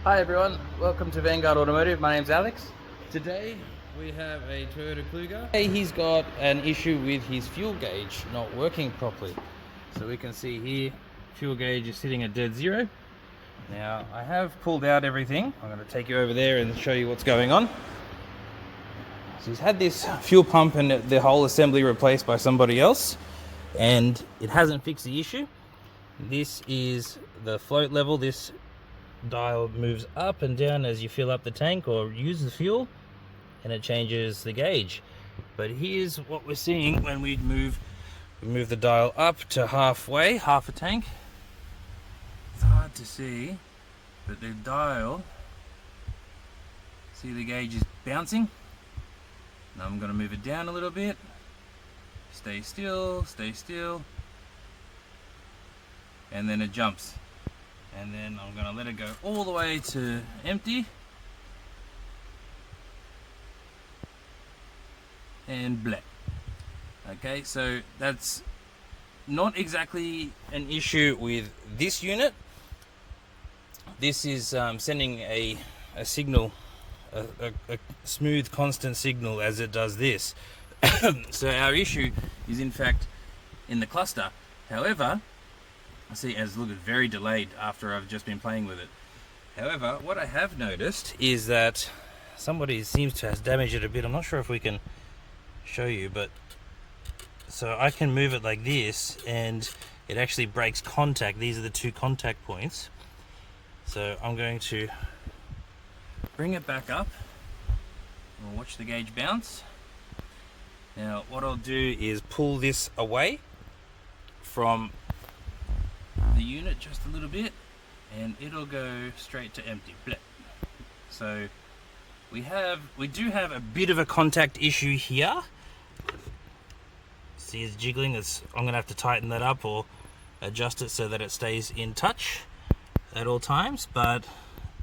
Hi everyone, welcome to Vanguard Automotive. My name's Alex. Today we have a Toyota Kluger. Hey, he's got an issue with his fuel gauge not working properly. So we can see here, fuel gauge is sitting at dead zero. Now I have pulled out everything. I'm going to take you over there and show you what's going on. So he's had this fuel pump and the whole assembly replaced by somebody else, and it hasn't fixed the issue. This is the float level. This dial moves up and down as you fill up the tank or use the fuel, and it changes the gauge. But here's what we're seeing when we move the dial up to halfway, half a tank. It's hard to see, but the dial, see the gauge is bouncing. Now I'm going to move it down a little bit. Stay still, and then it jumps. And then I'm going to let it go all the way to empty. And bleh. Okay, so that's not exactly an issue with this unit. This is sending a signal, a smooth, constant signal as it does this. So our issue is in fact in the cluster. However, I see as look, it's very delayed after I've just been playing with it. However, what I have noticed is that somebody seems to have damaged it a bit. I'm not sure if we can show you, but so I can move it like this and it actually breaks contact. These are the two contact points. So I'm going to bring it back up. We'll watch the gauge bounce. Now what I'll do is pull this away from the unit just a little bit, and it'll go straight to empty. Bleh. So we do have a bit of a contact issue here. See, it's jiggling. I'm gonna have to tighten that up or adjust it so that it stays in touch at all times. But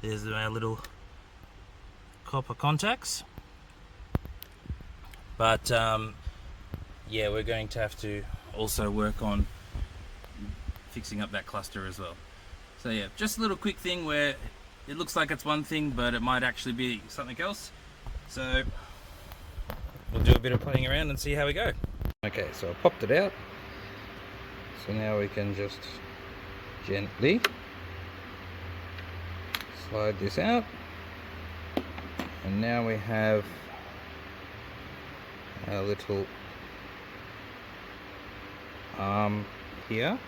there's our little copper contacts. But yeah, we're going to have to also work on fixing up that cluster as well. So yeah, just a little quick thing where it looks like it's one thing, but it might actually be something else. So we'll do a bit of playing around and see how we go. Okay, so I popped it out. So now we can just gently slide this out. And now we have a little arm here.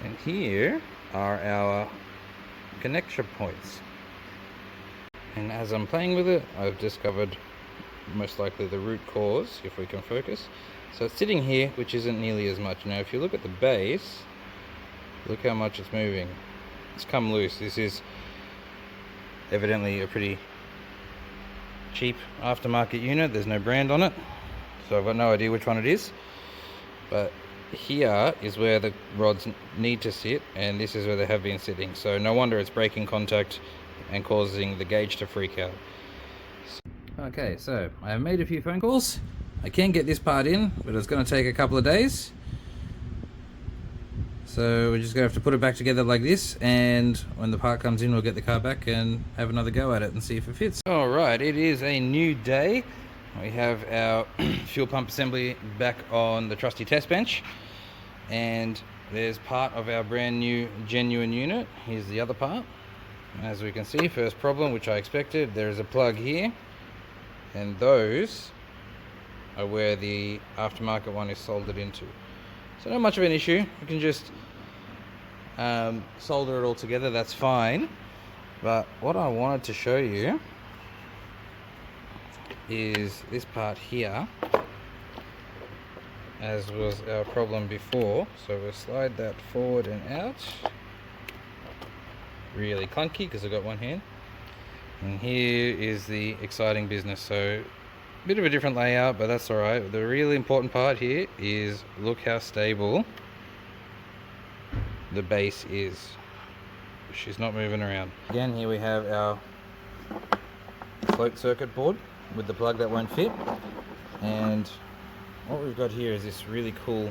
And here are our connection points. And as I'm playing with it, I've discovered most likely the root cause, if we can focus. So it's sitting here, which isn't nearly as much. Now if you look at the base, look how much it's moving. It's come loose. This is evidently a pretty cheap aftermarket unit. There's no brand on it, so I've got no idea which one it is. But here is where the rods need to sit, and this is where they have been sitting. So no wonder it's breaking contact and causing the gauge to freak out. Okay, so I have made a few phone calls. I can get this part in, but it's going to take a couple of days. So we're just going to have to put it back together like this, and when the part comes in, we'll get the car back and have another go at it and see if it fits. Alright, it is a new day. We have our fuel pump assembly back on the trusty test bench, and there's part of our brand new genuine unit. Here's the other part. As we can see, first problem, which I expected, there is a plug here, and those are where the aftermarket one is soldered into. So not much of an issue. We can just solder it all together, that's fine. But what I wanted to show you is this part here, as was our problem before. So we'll slide that forward and out. Really clunky because I've got one hand. And here is the exciting business. So a bit of a different layout, but that's alright. The really important part here is look how stable the base is. She's not moving around. Again, here we have our float circuit board with the plug that won't fit, and what we've got here is this really cool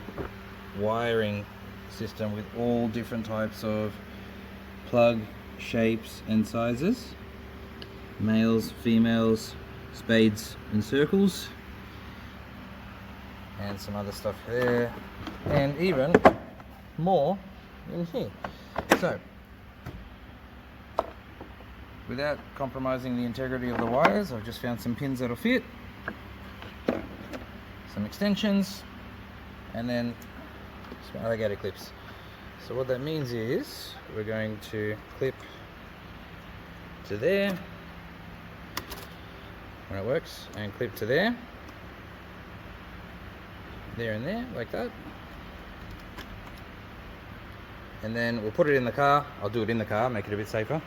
wiring system with all different types of plug shapes and sizes. Males, females, spades and circles. And some other stuff there. And even more in here. So, without compromising the integrity of the wires, I've just found some pins that'll fit. Some extensions. And then some alligator clips. So what that means is we're going to clip to there when it works, and clip to there, there and there, like that. And then we'll put it in the car. I'll do it in the car, make it a bit safer.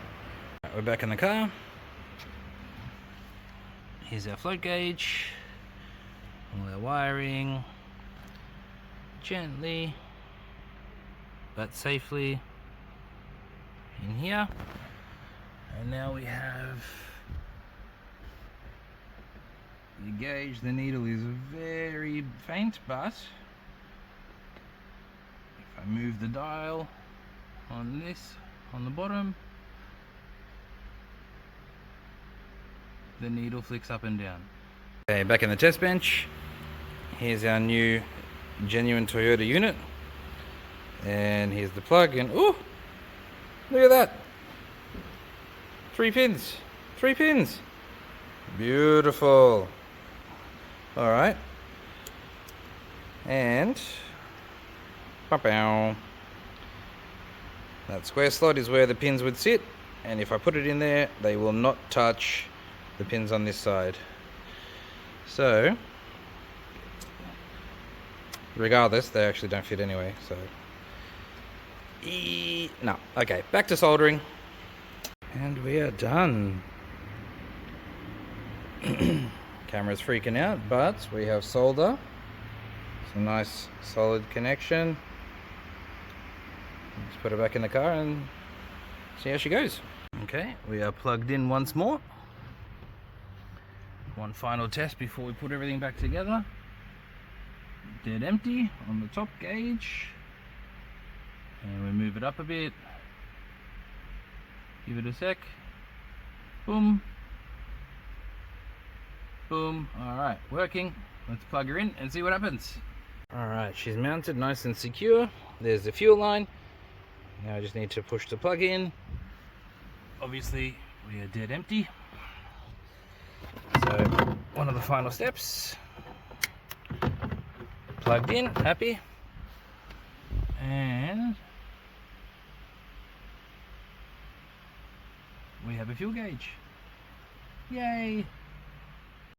Right, we're back in the car. Here's our float gauge, all our wiring, gently but safely in here. And now we have the gauge. The needle is very faint, but if I move the dial on this, on the bottom, the needle flicks up and down. Okay, back in the test bench. Here's our new genuine Toyota unit. And here's the plug, and ooh, look at that. 3 pins. 3 pins. Beautiful. Alright. And that square slot is where the pins would sit, and if I put it in there, they will not touch the pins on this side. So regardless, they actually don't fit anyway, so no. Okay, back to soldering. And we are done. Camera's freaking out, but we have solder. Some nice solid connection. Let's put her back in the car and see how she goes. Okay, we are plugged in once more. One final test before we put everything back together. Dead empty on the top gauge. And we move it up a bit. Give it a sec. Boom. Boom. Alright, working. Let's plug her in and see what happens. Alright, she's mounted nice and secure. There's the fuel line. Now I just need to push the plug in. Obviously, we are dead empty. So, one of the final steps. Plugged in, happy. And we have a fuel gauge. Yay!